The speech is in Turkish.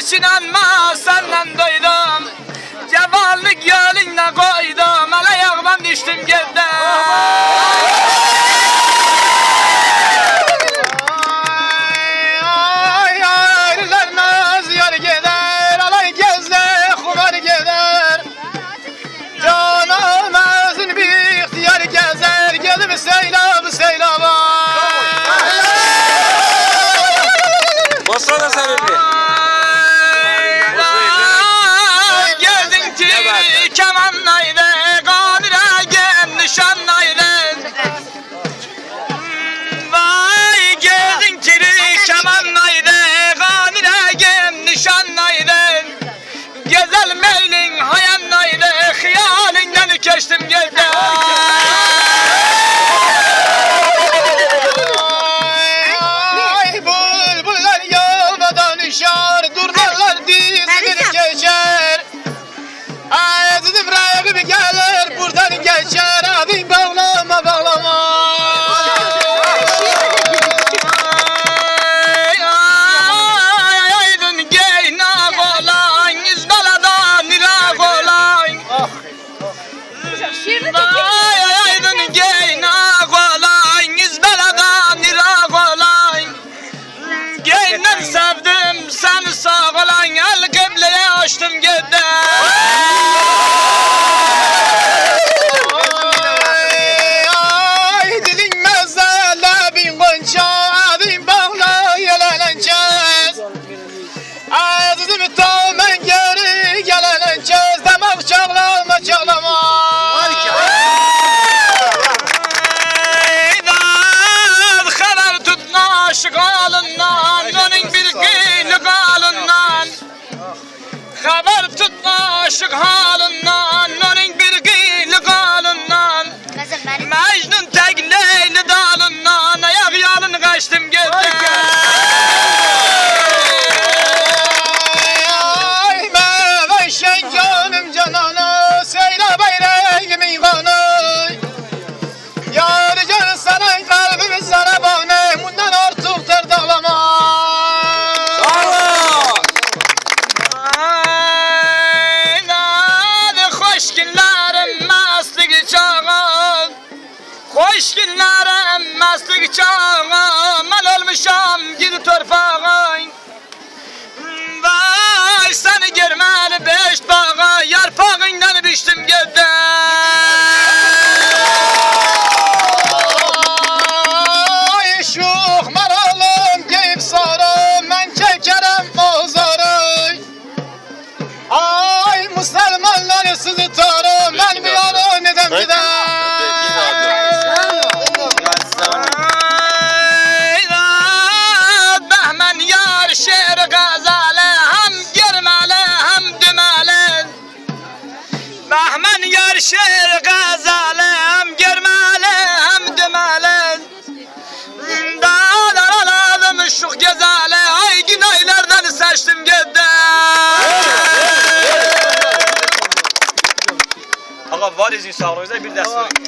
için ama senden duydum. Cevallik yoluna koydum. Hele ayağımdan düştüm gittim. Basra'da sebebi. Geldin ki kemanlaydı, Kadir'e gel nişanlaydı. Vay geldin ki kemanlaydı, Kadir'e gel nişanlaydı. Gezel meylin hayanlaydı, hıyalinden geçtim geldim. Durnalar dizini geçer. Ay dedim rakibi gelir buradan geçer. Hadi bağlama bağlama. Aydın geyna olan yüzbaladan irak olan. Aydın geyna olan yüzbaladan irak olan. Geynen sevdim seni sağ olan, el kıbleye açtım gittim. Ay dilin mezele bin gonca. Hadi bağla yeleneceğiz. Ay dedim tamamen geri geleneceğiz. Demek çağlama çağlama. Haber tutma aşık alından, onun bir gıylı kalından. Haber tutma aşık halından, onun bir gıylı kalından. Mecnun tek Leyli dalından, ayak yalın kaçtım gittim. Ay meve şencanım cananı. Seyla bayreğimin kanı. Yar can sana kalbimi sana bağlı. Bundan artık ter dağlama. Hoş günlerim meslik çağım. Hoş günlerim meslik çağım. Ben olmuşam gidi torpağın. Vay seni görmeli beş bağa, yarpağından düştüm gittim. Ay şuh maralım giyip sarım. Ben çekerim bozarı. Ay Müslümanlar sizi tarım. Ben bir yana neden gider. Behmen yar şer gazale, hem girmeli hem dümeli. Behmen yar şer gazale, hem girmeli hem dümeli. Dağlar şuh gezale, ay günaylardan seçtim gittim. Ağa var izin sağlığınıza bir ders verin.